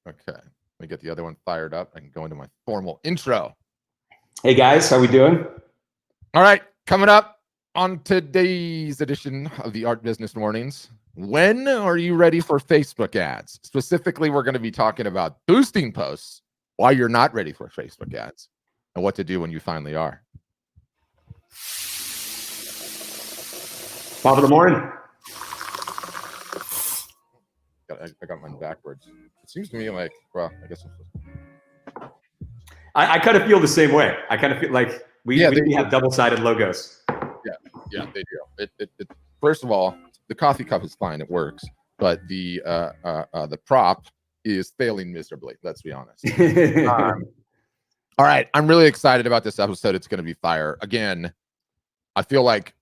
Okay. Let me get the other one fired up. I can go into my formal intro. Hey guys, how we doing? All right. Coming up on today's edition of the Art Business Mornings. When are you ready for Facebook ads? Specifically, we're going to be talking about boosting posts, why you're not ready for Facebook ads, and what to do when you finally are. Top of the morning. I got mine backwards. It seems to me like, well, I guess I kind of feel the same way. I kind of feel like we have double-sided logos. Yeah, they do. First of all, the coffee cup is fine; it works, but the prop is failing miserably. Let's be honest. All right, I'm really excited about this episode. It's going to be fire. Again, I feel like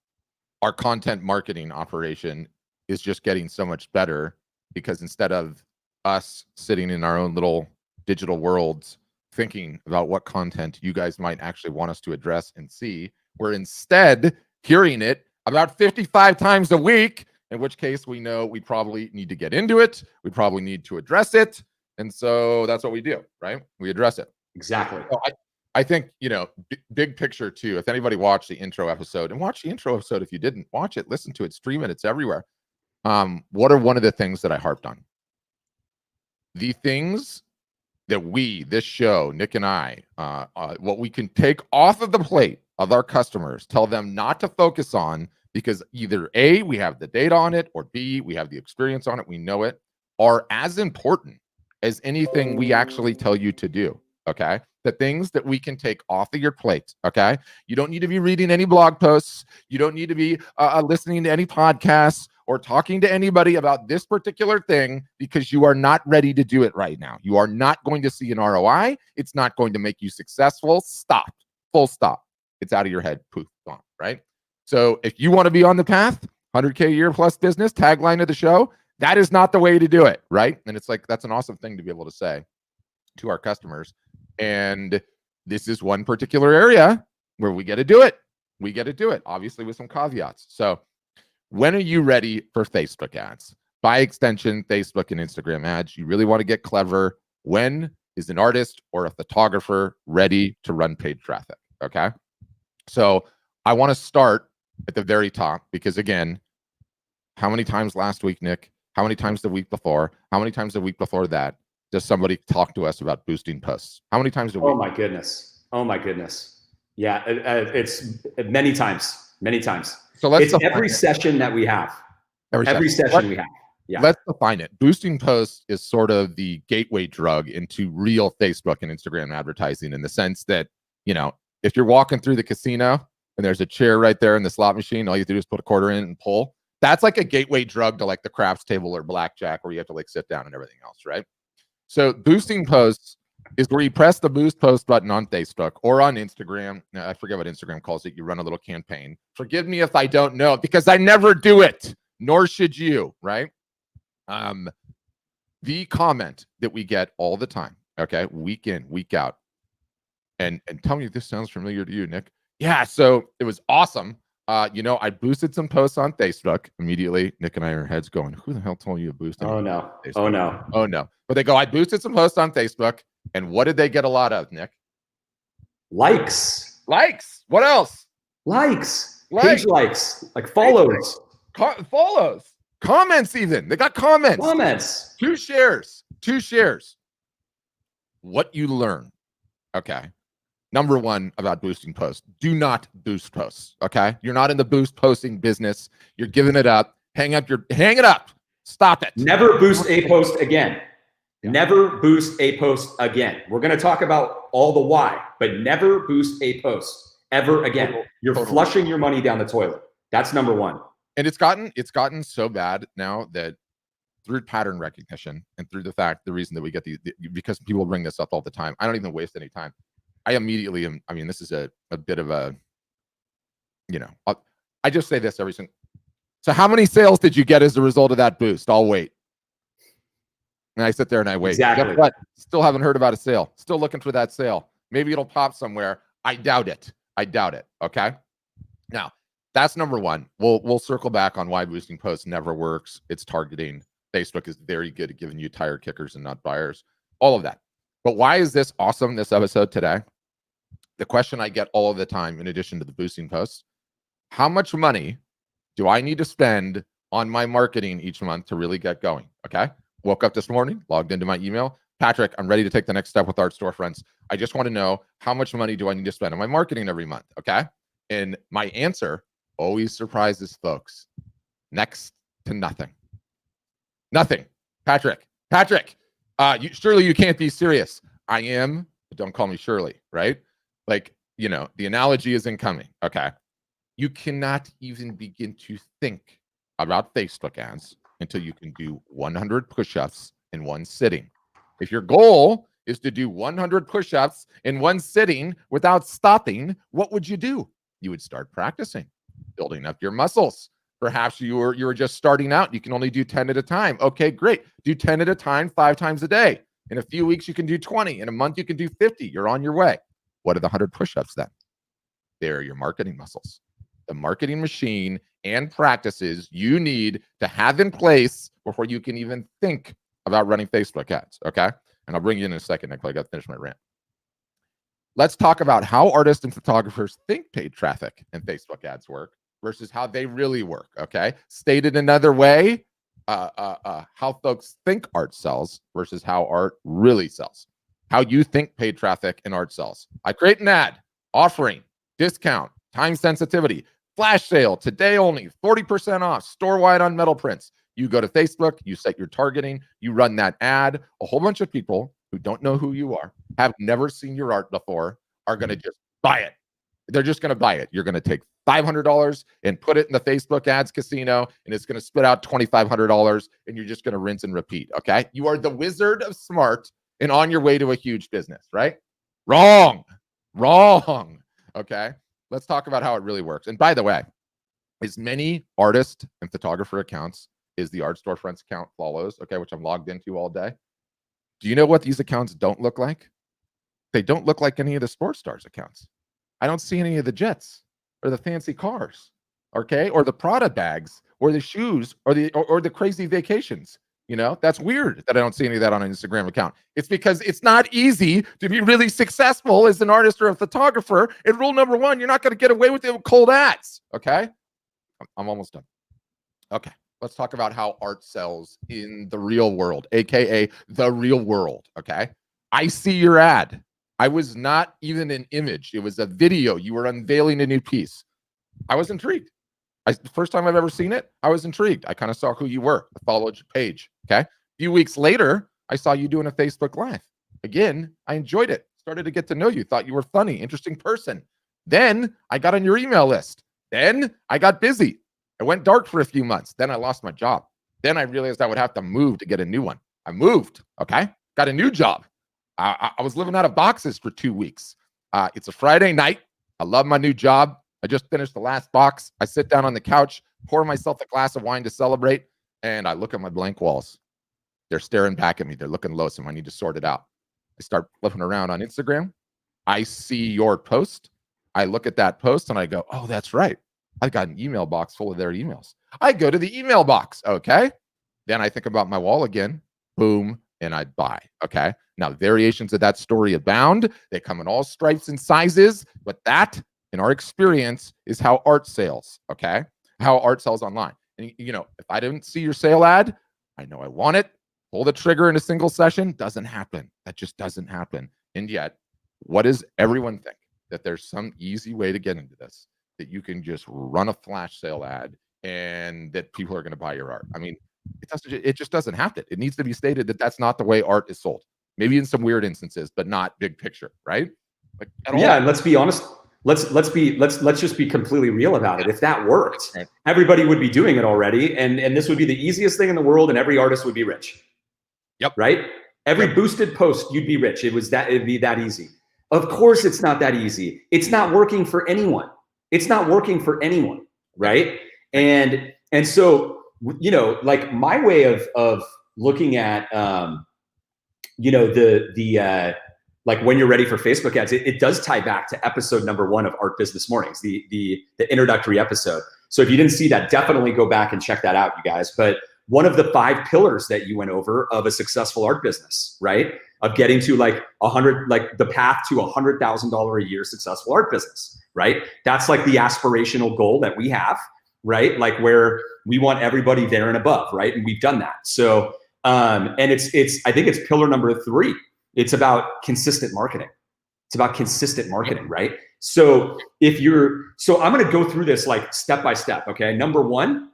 our content marketing operation is just getting so much better because instead of us sitting in our own little digital worlds thinking about what content you guys might actually want us to address and see, we're instead hearing it about 55 times a week, in which case we know we probably need to get into it. We probably need to address it. And so that's what we do, right? We address it. Exactly. So I think, big picture too, if anybody watched the intro episode, and watch the intro episode if you didn't, watch it, listen to it, stream it, it's everywhere. What are one of the things that I harped on? The things that this show, Nick and I, what we can take off of the plate of our customers, tell them not to focus on, because either A, we have the data on it, or B, we have the experience on it, we know it, are as important as anything we actually tell you to do, okay? The things that we can take off of your plate, okay? You don't need to be reading any blog posts. You don't need to be listening to any podcasts or talking to anybody about this particular thing because you are not ready to do it right now. You are not going to see an ROI. It's not going to make you successful. Stop. Full stop. It's out of your head. Poof, gone, right? So if you want to be on the path, 100K a year plus business, tagline of the show, that is not the way to do it, right? And it's like, that's an awesome thing to be able to say to our customers. And this is one particular area where we get to do it. We get to do it, obviously, with some caveats. So when are you ready for Facebook ads? By extension, Facebook and Instagram ads. You really want to get clever. When is an artist or a photographer ready to run paid traffic? Okay. So I want to start at the very top because, again, how many times last week, Nick? How many times the week before? How many times the week before that does somebody talk to us about boosting posts? How many times a week? Oh my goodness. Yeah, it's many times. So it's every session that we have. Every session we have. Yeah. Let's define it. Boosting posts is sort of the gateway drug into real Facebook and Instagram advertising, in the sense that, if you're walking through the casino and there's a chair right there in the slot machine, all you have to do is put a quarter in and pull. That's like a gateway drug to like the craps table or blackjack, where you have to like sit down and everything else, right? So boosting posts is where you press the boost post button on Facebook or on Instagram. Now, I forget what Instagram calls it. You run a little campaign. Forgive me if I don't know, because I never do it, nor should you, right? The comment that we get all the time, okay, week in, week out, and tell me if this sounds familiar to you, Nick. Yeah, so it was awesome. I boosted some posts on Facebook. Immediately, Nick and I are heads going, who the hell told you to boost? Oh no. But they go, I boosted some posts on Facebook. And what did they get a lot of, Nick? Likes. What else? Likes. Page likes. Like follows. Follows. Comments even. They got comments. 2 shares. What you learn, okay? Number one about boosting posts: do not boost posts. Okay, you're not in the boost posting business. You're giving it up. Hang it up. Stop it. Never boost a post again. Yeah. Never boost a post again. We're going to talk about all the why, but never boost a post ever again. You're flushing your money down the toilet. That's number one. And it's gotten so bad now that through pattern recognition and through the reason that we get because people bring this up all the time. I don't even waste any time. I immediately am. I mean, this is a bit of a, I just say this every single. So how many sales did you get as a result of that boost? I'll wait. And I sit there and I wait. Exactly. Guess what? Still haven't heard about a sale. Still looking for that sale. Maybe it'll pop somewhere. I doubt it. Okay. Now that's number one. We'll circle back on why boosting posts never works. It's targeting. Facebook is very good at giving you tire kickers and not buyers. all of that. But why is this awesome, this episode today? The question I get all of the time, in addition to the boosting posts, how much money do I need to spend on my marketing each month to really get going? Okay. Woke up this morning, logged into my email. Patrick, I'm ready to take the next step with Art Storefronts. I just want to know, how much money do I need to spend on my marketing every month? Okay. And my answer always surprises folks. Next to nothing. Nothing. Patrick, surely you can't be serious. I am, but don't call me Shirley, right? Like, you know, the analogy is incoming. Okay. You cannot even begin to think about Facebook ads until you can do 100 push-ups in one sitting. If your goal is to do 100 push-ups in one sitting without stopping, what would you do? You would start practicing, building up your muscles. Perhaps you were just starting out. You can only do 10 at a time. Okay, great. Do 10 at a time 5 times a day. In a few weeks, you can do 20. In a month, you can do 50. You're on your way. What are the 100 push-ups then? They're your marketing muscles. The marketing machine and practices you need to have in place before you can even think about running Facebook ads, okay? And I'll bring you in a second, Nick. I got to finish my rant. Let's talk about how artists and photographers think paid traffic and Facebook ads work versus how they really work, okay? Stated another way, how folks think art sells versus how art really sells. How you think paid traffic and art sells. I create an ad, offering, discount, time sensitivity, flash sale, today only, 40% off, store-wide on metal prints. You go to Facebook, you set your targeting, you run that ad. A whole bunch of people who don't know who you are, have never seen your art before, are going to just buy it. They're just going to buy it. You're going to take $500 and put it in the Facebook ads casino, and it's going to spit out $2,500, and you're just going to rinse and repeat, okay? You are the wizard of smart and on your way to a huge business, right? Wrong, okay? Let's talk about how it really works. And by the way, as many artist and photographer accounts as the Art Storefronts account follows, okay, which I'm logged into all day, do you know what these accounts don't look like? They don't look like any of the sports stars accounts. I don't see any of the jets or the fancy cars, okay, or the Prada bags or the shoes or the crazy vacations. You know, that's weird that I don't see any of that on an Instagram account. It's because it's not easy to be really successful as an artist or a photographer. And rule number one, you're not going to get away with it with cold ads. Okay. I'm almost done. Okay. Let's talk about how art sells in the real world, AKA the real world. Okay. I see your ad. I was not even an image. It was a video. You were unveiling a new piece. I was intrigued. The first time I've ever seen it, I was intrigued. I kind of saw who you were. I followed your page. Okay. A few weeks later, I saw you doing a Facebook Live. Again, I enjoyed it. Started to get to know you. Thought you were funny, interesting person. Then I got on your email list. Then I got busy. I went dark for a few months. Then I lost my job. Then I realized I would have to move to get a new one. I moved. Okay. Got a new job. I was living out of boxes for 2 weeks. It's a Friday night. I love my new job. I just finished the last box. I sit down on the couch, pour myself a glass of wine to celebrate, and I look at my blank walls. They're staring back at me. They're looking loathsome. I need to sort it out. I start flipping around on Instagram. I see your post. I look at that post and I go, oh, that's right. I got an email box full of their emails. I go to the email box. Okay. Then I think about my wall again. Boom. And I buy. Okay. Now, variations of that story abound. They come in all stripes and sizes, but that, in our experience, is how art sells. Okay. How art sells online. And, you know, if I didn't see your sale ad, I know I want it. Pull the trigger in a single session. Doesn't happen. That just doesn't happen. And yet, what does everyone think? That there's some easy way to get into this, that you can just run a flash sale ad and that people are going to buy your art. I mean, it just doesn't happen. It needs to be stated that that's not the way art is sold. Maybe in some weird instances, but not big picture, right? Like yeah, and let's be honest. Let's just be completely real about it. If that worked, right, everybody would be doing it already, and this would be the easiest thing in the world, and every artist would be rich. Yep. Right? Every boosted post, you'd be rich. It'd be that easy. Of course, it's not that easy. It's not working for anyone. It's not working for anyone, right? And so, you know, like my way of looking at, you know, like when you're ready for Facebook ads, it does tie back to episode number 1 of Art Business Mornings, the introductory episode. So if you didn't see that, definitely go back and check that out, you guys. But one of the 5 pillars that you went over of a successful art business, right? Of getting to like the path to $100,000 a year successful art business, right? That's like the aspirational goal that we have, right? Like where we want everybody there and above, right? And we've done that. So, and I think it's pillar number 3. It's about consistent marketing. It's about consistent marketing, right? So I'm going to go through this like step by step. Okay. Number 1,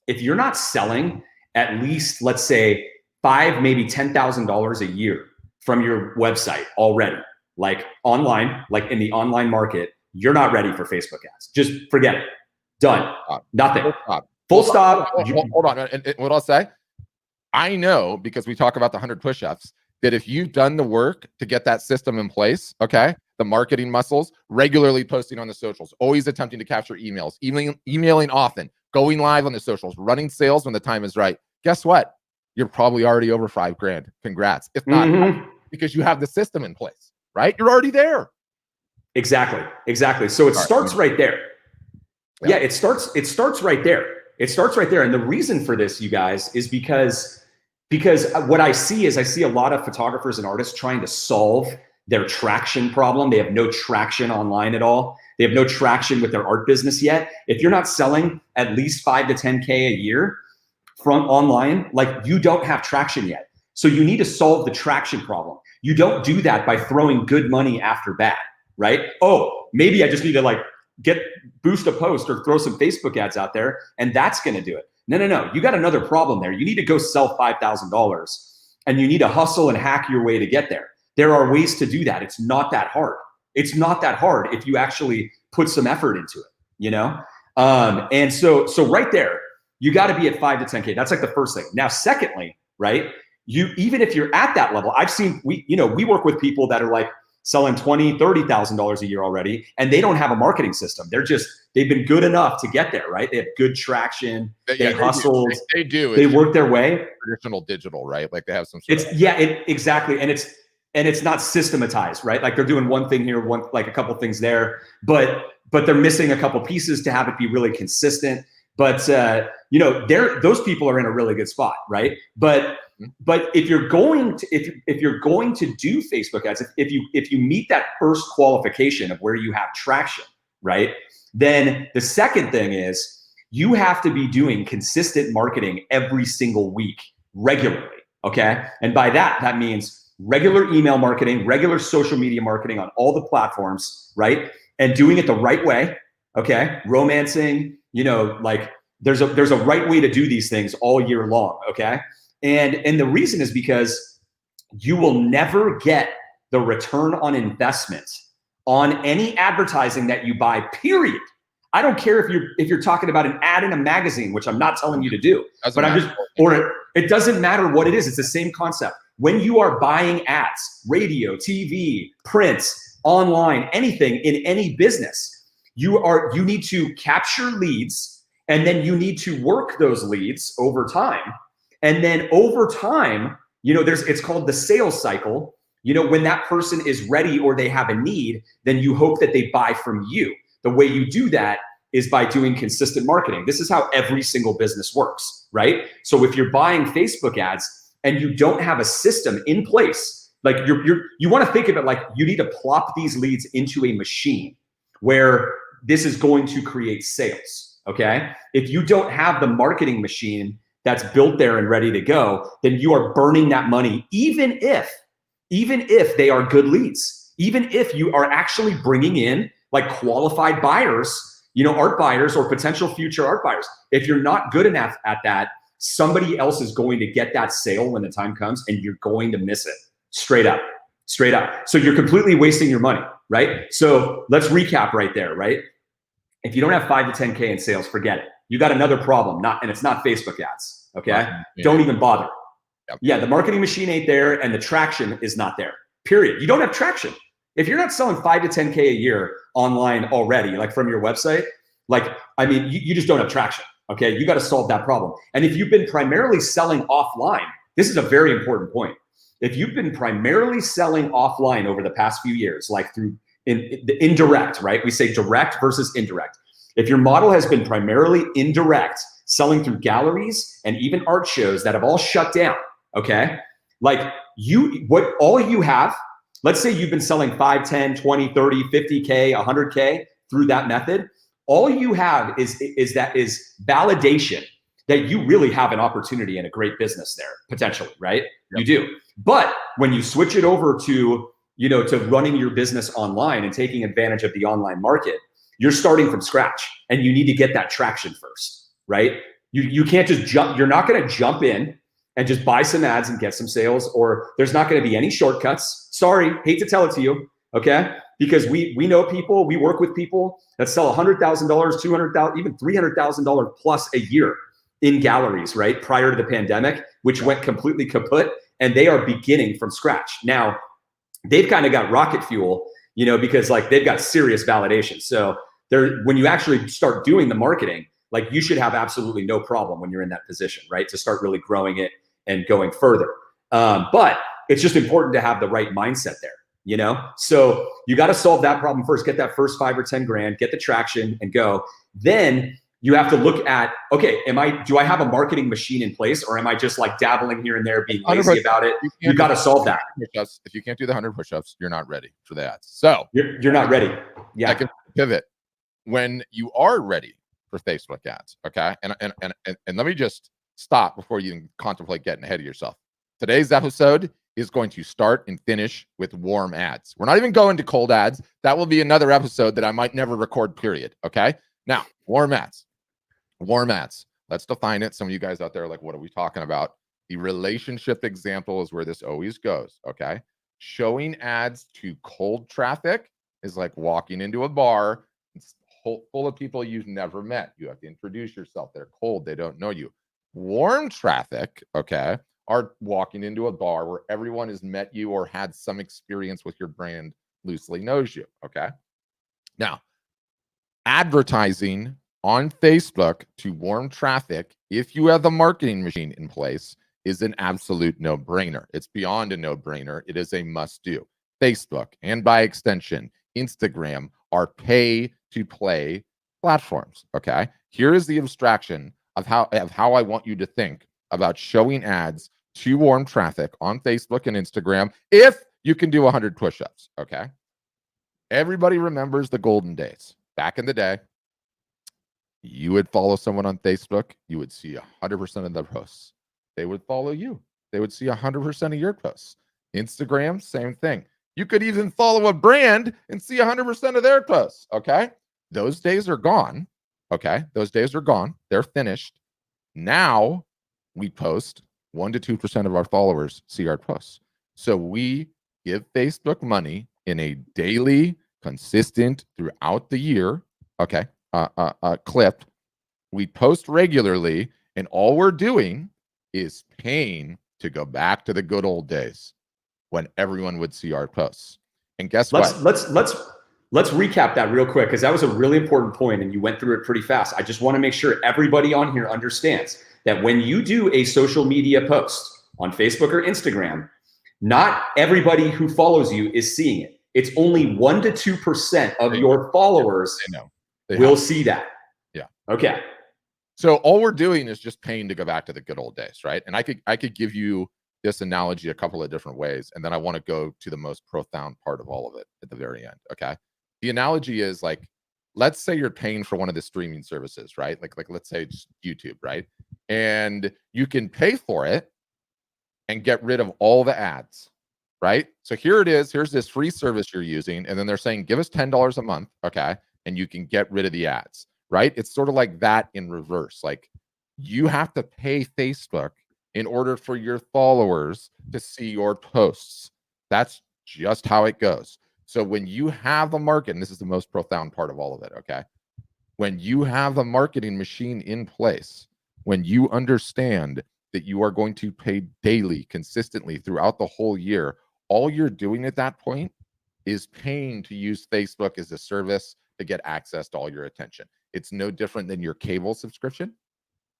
if you're not selling at least, let's say $5,000, maybe $10,000 a year from your website already, like online, like in the online market, you're not ready for Facebook ads. Just forget it. Done. Nothing. Full stop. Hold on. And what I'll say, I know, because we talk about the 100 push-ups, that if you've done the work to get that system in place, okay, the marketing muscles, regularly posting on the socials, always attempting to capture emails, emailing often, going live on the socials, running sales when the time is right, guess what? You're probably already over $5,000. Congrats. If not, because you have the system in place, right? You're already there. Exactly. So it starts right there. Yeah, it starts right there. It starts right there. And the reason for this, you guys, is because what I see is a lot of photographers and artists trying to solve their traction problem. They have no traction online at all. They have no traction with their art business yet. If you're not selling at least 5 to 10K a year from online, like you don't have traction yet. So you need to solve the traction problem. You don't do that by throwing good money after bad, right? Oh, maybe I just need to like boost a post or throw some Facebook ads out there and that's going to do it. No. You got another problem there. You need to go sell $5,000 and you need to hustle and hack your way to get there. There are ways to do that. It's not that hard. It's not that hard if you actually put some effort into it, you know? And so right there, you got to be at 5 to 10K. That's like the first thing. Now, secondly, right? Even if you're at that level, I've seen, we work with people that are like selling $20,000, $30,000 a year already, and they don't have a marketing system. They've been good enough to get there, right? They have good traction. They hustled. They do. They work their way. Traditional digital, right? Like they have some. Exactly. And it's not systematized, right? Like they're doing one thing here, like a couple things there, but they're missing a couple pieces to have it be really consistent. But those people are in a really good spot, right? But if you're going to do Facebook ads, if you meet that first qualification of where you have traction, right? Then the second thing is you have to be doing consistent marketing every single week, regularly, okay? And by that means regular email marketing, regular social media marketing on all the platforms, right? And doing it the right way, okay? Romancing, like there's a right way to do these things all year long, okay? And the reason is because you will never get the return on investment on any advertising that you buy, period. I don't care if you're talking about an ad in a magazine, which I'm not telling you to do, it doesn't matter what it is. It's the same concept. When you are buying ads, radio, TV, print, online, anything in any business, you need to capture leads, and then you need to work those leads over time. And then over time, it's called the sales cycle. When that person is ready or they have a need, then you hope that they buy from you. The way you do that is by doing consistent marketing. This is how every single business works, right? So if you're buying Facebook ads and you don't have a system in place, like you want to think of it like you need to plop these leads into a machine where this is going to create sales, okay? If you don't have the marketing machine that's built there and ready to go, then you are burning that money, even if they are good leads, even if you are actually bringing in like qualified buyers, art buyers or potential future art buyers. If you're not good enough at that, somebody else is going to get that sale when the time comes and you're going to miss it straight up. So you're completely wasting your money, right? So let's recap right there, right? If you don't have 5 to 10K in sales, forget it. You got another problem, and it's not Facebook ads, okay? Yeah. Don't even bother. Yep. Yeah, the marketing machine ain't there and the traction is not there, period. You don't have traction. If you're not selling 5 to 10K a year online already, like from your website, you just don't have traction, okay? You got to solve that problem. And if you've been primarily selling offline, this is a very important point. If you've been primarily selling offline over the past few years, like through the indirect, right? We say direct versus indirect. If your model has been primarily indirect, selling through galleries and even art shows that have all shut down, okay? Like all you have, let's say you've been selling 5, 10, 20, 30, 50K, 100K through that method. All you have is validation that you really have an opportunity and a great business there, potentially, right? Yep. You do. But when you switch it over to, to running your business online and taking advantage of the online market, you're starting from scratch and you need to get that traction first, right? You can't just jump. You're not going to jump in and just buy some ads and get some sales, or there's not going to be any shortcuts. Sorry, hate to tell it to you, okay? Because we know people, we work with people that sell $100,000, $200,000, even $300,000 plus a year in galleries, right? Prior to the pandemic, which went completely kaput, and they are beginning from scratch. Now, they've kind of got rocket fuel, because like they've got serious validation. So when you actually start doing the marketing, like you should have absolutely no problem when you're in that position, right? To start really growing it and going further. But it's just important to have the right mindset there, So you got to solve that problem first, get that first 5 or 10 grand, get the traction and go. Then you have to look at, okay, do I have a marketing machine in place, or am I just like dabbling here and there, being lazy about it? You got to solve that. If you can't do the 100 push-ups, you're not ready for the ads. So you're not ready. Yeah. I can pivot when you are ready for Facebook ads. Okay. And let me just stop before you can contemplate getting ahead of yourself. Today's episode is going to start and finish with warm ads. We're not even going to cold ads. That will be another episode that I might never record, period. Okay. Now, warm ads. Warm ads. Let's define it. Some of you guys out there are like, what are we talking about? The relationship example is where this always goes. Okay. Showing ads to cold traffic is like walking into a bar. It's full of people you've never met. You have to introduce yourself. They're cold. They don't know you. Warm traffic, okay, are walking into a bar where everyone has met you or had some experience with your brand, loosely knows you. Okay. Now, advertising on Facebook to warm traffic, if you have the marketing machine in place, is an absolute no-brainer. It's beyond a no-brainer. It is a must-do. Facebook, and by extension, Instagram, are pay-to-play platforms. Okay. Here is the abstraction of how I want you to think about showing ads to warm traffic on Facebook and Instagram if you can do 100 push-ups. Okay. Everybody remembers the golden days. Back in the day, you would follow someone on Facebook, you would see 100% of their posts. They would follow you. They would see 100% of your posts. Instagram, same thing. You could even follow a brand and see 100% of their posts. Okay. Those days are gone. Okay. Those days are gone. They're finished. Now we post 1 to 2% of our followers see our posts. So we give Facebook money in a daily, consistent throughout the year. Okay. Clip. We post regularly, and all we're doing is paying to go back to the good old days when everyone would see our posts. And guess what? Let's recap that real quick, because that was a really important point and you went through it pretty fast. I just want to make sure everybody on here understands that when you do a social media post on Facebook or Instagram, not everybody who follows you is seeing it. It's only 1 to 2% of your followers will see that. Yeah. Okay. So all we're doing is just paying to go back to the good old days, right? And I could give you this analogy a couple of different ways, and then I want to go to the most profound part of all of it at the very end. Okay. The analogy is like, let's say you're paying for one of the streaming services, right? Like let's say just YouTube, right? And you can pay for it and get rid of all the ads, right? So here it is. Here's this free service you're using, and then they're saying, give us $10 a month, okay? And you can get rid of the ads, right? It's sort of like that in reverse. Like you have to pay Facebook in order for your followers to see your posts. That's just how it goes. So when you have a market, and this is the most profound part of all of it, okay? When you have a marketing machine in place, when you understand that you are going to pay daily, consistently throughout the whole year, all you're doing at that point is paying to use Facebook as a service to get access to all your attention. It's no different than your cable subscription.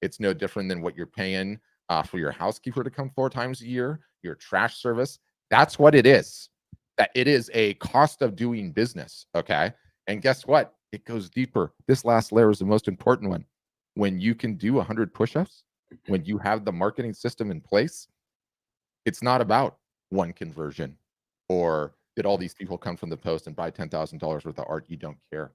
It's no different than what you're paying for your housekeeper to come 4 times a year, your trash service. That's what it is. That it is a cost of doing business, okay? And guess what? It goes deeper. This last layer is the most important one. when you can do 100 push-ups, when you have the marketing system in place, it's not about one conversion or did all these people come from the post and buy $10,000 worth of art. You don't care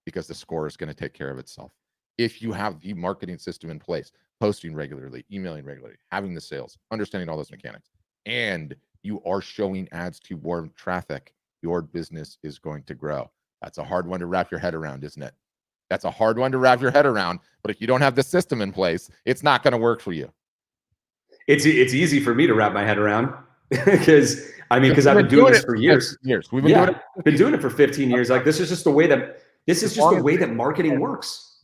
because the score is going to take care of itself. If you have the marketing system in place, posting regularly, emailing regularly, having the sales, understanding all those mechanics, and you are showing ads to warm traffic, your business is going to grow. That's a hard one to wrap your head around, isn't it? That's a hard one to wrap your head around, but if you don't have the system in place, it's not going to work for you. It's easy for me to wrap my head around because I've been doing this for years. We've been doing it for 15 years. Like this is just the way that marketing works.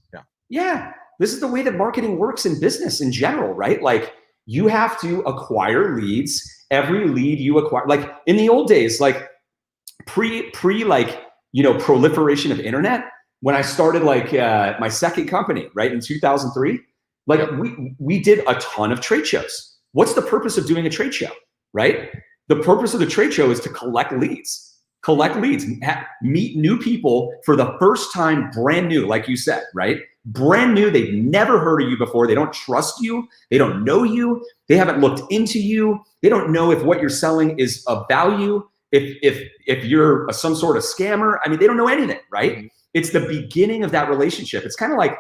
Yeah. This is the way that marketing works in business in general, right? Like you have to acquire leads. Every lead you acquire, like in the old days, like pre proliferation of internet, when I started my second company, right, in 2003, we did a ton of trade shows. What's the purpose of doing a trade show, right? The purpose of the trade show is to collect leads, meet new people for the first time, brand new, like you said, right? Brand new, they've never heard of you before. They don't trust you. They don't know you. They haven't looked into you. They don't know if what you're selling is of value, if you're some sort of scammer. I mean, they don't know anything, right? Mm-hmm. It's the beginning of that relationship. It's kind of like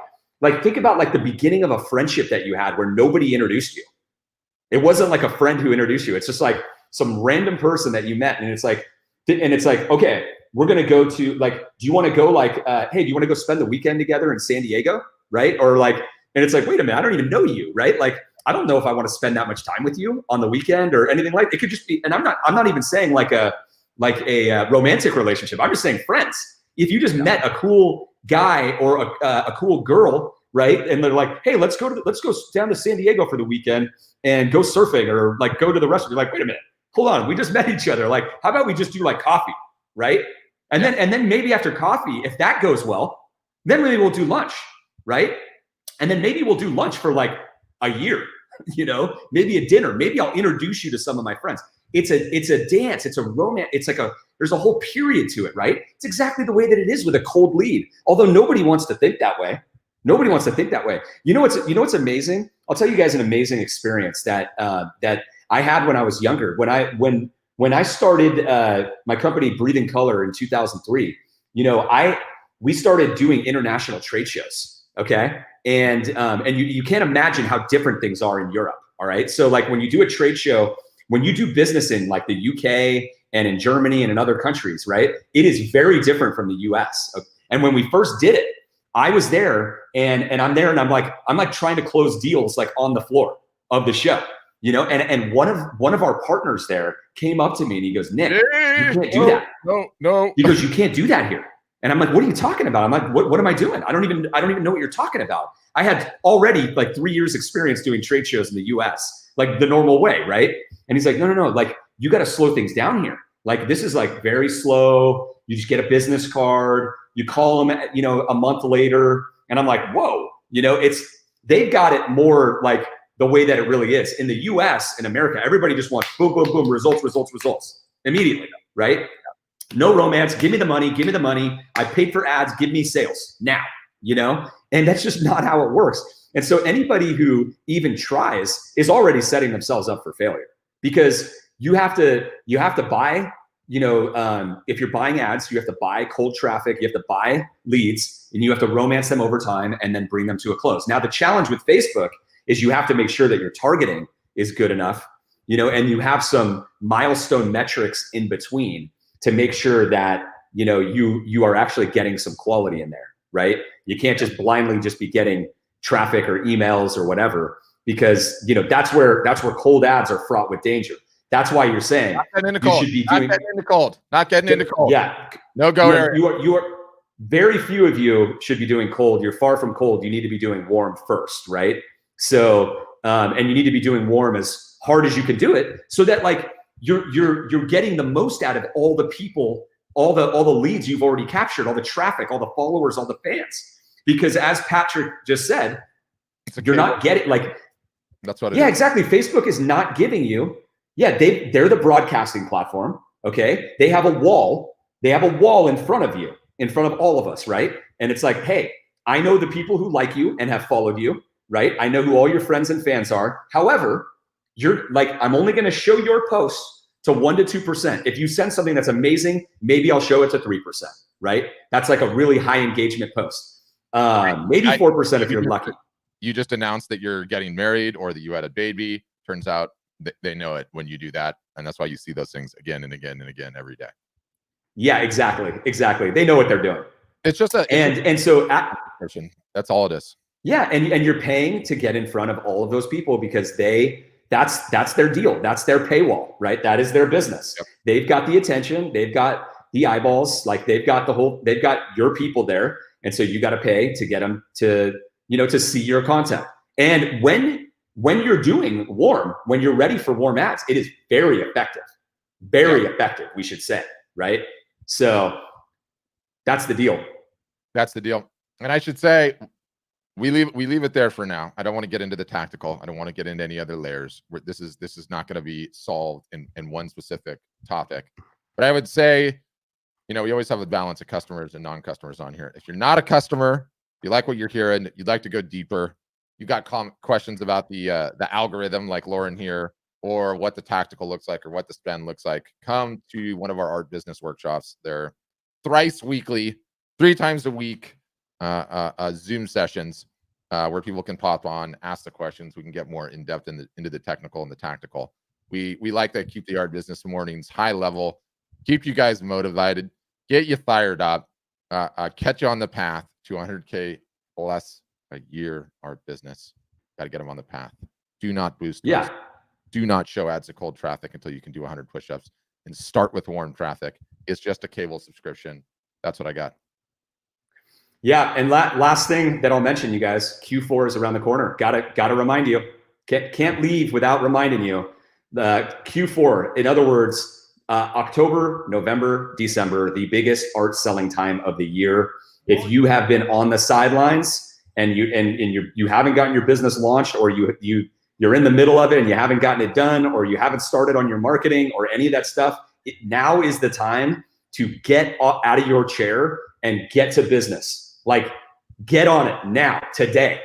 think about like the beginning of a friendship that you had where nobody introduced you. It wasn't like a friend who introduced you. It's just like some random person that you met, and it's like, okay, we're gonna go to do you want to go hey, do you want to go spend the weekend together in San Diego, right? Or and it's like, wait a minute, I don't even know you, right? Like I don't know if I want to spend that much time with you on the weekend or anything like. It could just be, and I'm not even saying like a romantic relationship. I'm just saying friends. If you just met a cool guy or a cool girl, right? And they're like, hey, let's go down to San Diego for the weekend and go surfing or go to the restaurant. You're like, wait a minute, hold on, we just met each other. Like, how about we just do coffee, right? And then maybe after coffee, if that goes well, then maybe we'll do lunch, right? And then maybe we'll do lunch for a year, maybe a dinner. Maybe I'll introduce you to some of my friends. It's a dance. It's a romance. It's there's a whole period to it, right? It's exactly the way that it is with a cold lead. Although nobody wants to think that way. Nobody wants to think that way. You know what's amazing? I'll tell you guys an amazing experience that I had when I was younger. When I started my company Breathing Color in 2003, we started doing international trade shows. Okay, and you can't imagine how different things are in Europe. All right, so when you do a trade show, when you do business in the UK and in Germany and in other countries, right? It is very different from the US. And when we first did it, I was there and I'm there and I'm like trying to close deals on the floor of the show, and one of our partners there came up to me and he goes, Nick, you can't do that. No. He goes, you can't do that here. And I'm like, what are you talking about? I'm like, what am I doing? I don't even know what you're talking about. I had already 3 years experience doing trade shows in the US, the normal way, right? And he's like, no, you got to slow things down here. This is very slow. You just get a business card. You call them, a month later. And I'm like, whoa, they've got it more the way that it really is. In the US, in America, everybody just wants boom, boom, boom, results immediately, right? No romance. Give me the money. I paid for ads. Give me sales now, and that's just not how it works. And so anybody who even tries is already setting themselves up for failure, because you have to buy, if you're buying ads, you have to buy cold traffic, you have to buy leads, and you have to romance them over time and then bring them to a close. Now, the challenge with Facebook is you have to make sure that your targeting is good enough, and you have some milestone metrics in between to make sure that, you are actually getting some quality in there, right? You can't just blindly just be getting traffic or emails or whatever, because, that's where cold ads are fraught with danger. That's why you're saying you should be doing not getting into cold. Yeah. No go area. You are very few of you should be doing cold. You're far from cold. You need to be doing warm first, right? So, and you need to be doing warm as hard as you can do it, so that you're getting the most out of all the people, all the leads you've already captured, all the traffic, all the followers, all the fans. Because as Patrick just said, you're not getting that's what it is. Exactly. Facebook is not giving you. Yeah, they're the broadcasting platform. Okay, they have a wall. They have a wall in front of you, in front of all of us, right? And it's hey, I know the people who like you and have followed you, right? I know who all your friends and fans are. However, you're like, I'm only going to show your posts to 1 to 2%. If you send something that's amazing, maybe I'll show it to 3%, right? That's like a really high engagement post. Maybe 4% if you're lucky. You just announced that you're getting married or that you had a baby. Turns out they know it when you do that. And that's why you see those things again and again and again every day. Yeah, exactly. They know what they're doing. It's just a, that's all it is. Yeah. And you're paying to get in front of all of those people because that's their deal. That's their paywall, right? That is their business. Yep. They've got the attention. They've got the eyeballs. Like they've got your people there. And so you got to pay to get them to, to see your content. And when you're doing warm, when you're ready for warm ads, it is very effective, effective, we should say, right? So that's the deal. That's the deal. And I should say, we leave it there for now. I don't want to get into the tactical. I don't want to get into any other layers. This is not going to be solved in one specific topic. But I would say, we always have a balance of customers and non-customers on here. If you're not a customer, you like what you're hearing, you'd like to go deeper, you got questions about the algorithm like Lauren here, or what the tactical looks like or what the spend looks like, come to one of our art business workshops. They're thrice weekly, 3 times a week, Zoom sessions where people can pop on, ask the questions. We can get more in depth into the technical and the tactical. We like to keep the art business mornings high level, keep you guys motivated, get you fired up, catch you on the path to 100K plus a year art business. Got to get them on the path. Do not boost. Yeah. Do not show ads to cold traffic until you can do 100 push-ups, and start with warm traffic. It's just a cable subscription. That's what I got. Yeah, and last thing that I'll mention, you guys, Q4 is around the corner. Gotta remind you. Can't leave without reminding you. The Q4, in other words, October, November, December, the biggest art selling time of the year. If you have been on the sidelines and you haven't gotten your business launched, or you're in the middle of it and you haven't gotten it done, or you haven't started on your marketing or any of that stuff, now is the time to get out of your chair and get to business. Like, get on it now, today,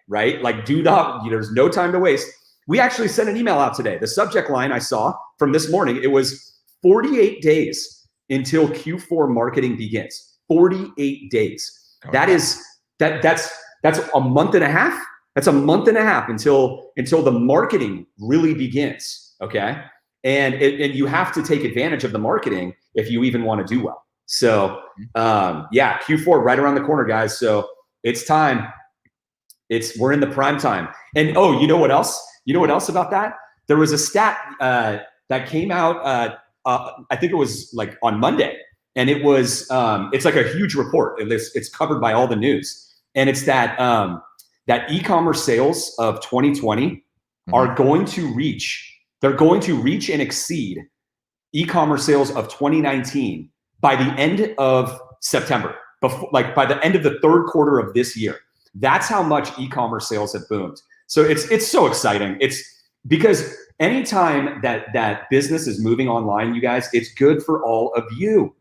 right? Like, there's no time to waste. We actually sent an email out today. The subject line I saw from this morning, it was 48 days until Q4 marketing begins. 48 days. Okay. That's a month and a half. That's a month and a half until the marketing really begins. Okay. And you have to take advantage of the marketing if you even want to do well. So yeah, Q4 right around the corner, guys. So it's time. We're in the prime time. And you know what else? You know what else about that? There was a stat that came out. I think it was like on Monday, and it was it's like a huge report. It's covered by all the news, and it's that that e-commerce sales of 2020 are going to reach. They're going to reach and exceed e-commerce sales of 2019 by the end of September, by the end of the third quarter of this year. That's how much e-commerce sales have boomed. So it's so exciting. It's because anytime that business is moving online, you guys, it's good for all of you.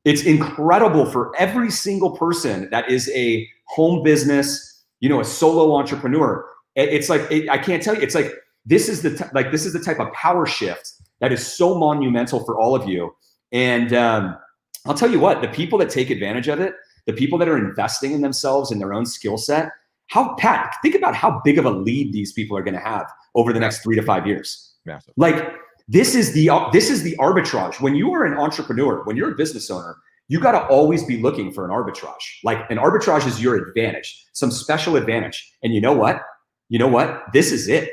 It's incredible for every single person that is a home business, a solo entrepreneur. It's like, I can't tell you, it's like, this is the type of power shift that is so monumental for all of you. And I'll tell you what, the people that take advantage of it, the people that are investing in themselves and their own skill set, Pat, think about how big of a lead these people are going to have over the next 3 to 5 years. Massive. Like, this is the arbitrage. When you are an entrepreneur, when you're a business owner, you got to always be looking for an arbitrage. Like, an arbitrage is your advantage, some special advantage. And you know what? This is it.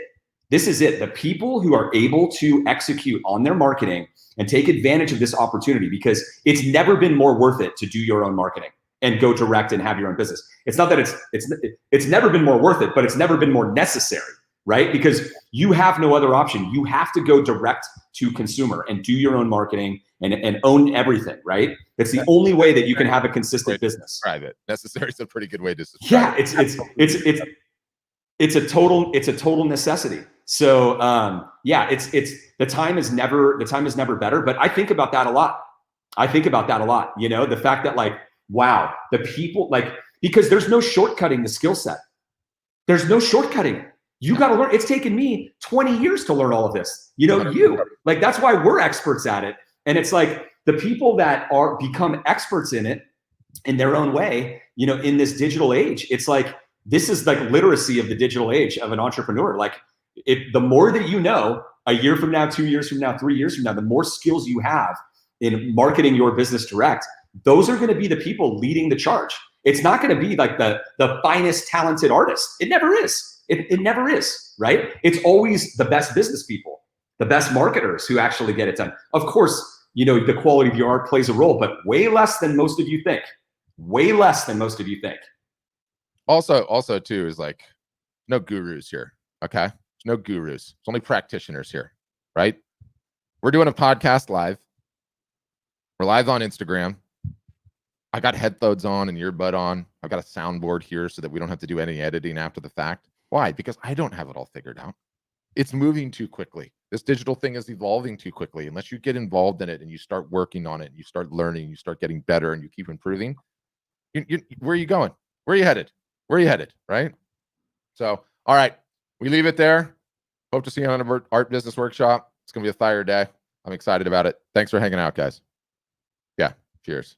This is it. The people who are able to execute on their marketing and take advantage of this opportunity, because it's never been more worth it to do your own marketing and go direct and have your own business. It's not that it's never been more worth it, but it's never been more necessary, right? Because you have no other option. You have to go direct to consumer and do your own marketing and own everything, right? It's the only way that you can have a consistent business. Private. Necessary is a pretty good way to describe it. It's a total necessity. So yeah, it's the time is never better. But I think about that a lot. The fact that, like, wow, the people, like, because there's no shortcutting the skill set. There's no shortcutting. You got to learn. It's taken me 20 years to learn all of this. You know, like, that's why we're experts at it. And it's like the people that become experts in it in their own way, you know, in this digital age, it's like, this is like literacy of the digital age of an entrepreneur. Like, the more that you know, a year from now, 2 years from now, 3 years from now, the more skills you have in marketing your business direct, those are going to be the people leading the charge. It's not going to be like the finest talented artist. It never is. It never is, right? It's always the best business people, the best marketers who actually get it done. Of course, you know, the quality of your art plays a role, but way less than most of you think. Way less than most of you think. Also too, is like, no gurus here, okay? There's no gurus. There's only practitioners here, right? We're doing a podcast live. We're live on Instagram. I got headphones on and earbud on. I've got a soundboard here so that we don't have to do any editing after the fact. Why? Because I don't have it all figured out. It's moving too quickly. This digital thing is evolving too quickly. Unless you get involved in it and you start working on it, and you start learning, you start getting better, and you keep improving, where are you going? Where are you headed? Where are you headed? Right? So, all right, we leave it there. Hope to see you on an art business workshop. It's going to be a fire day. I'm excited about it. Thanks for hanging out, guys. Yeah, cheers.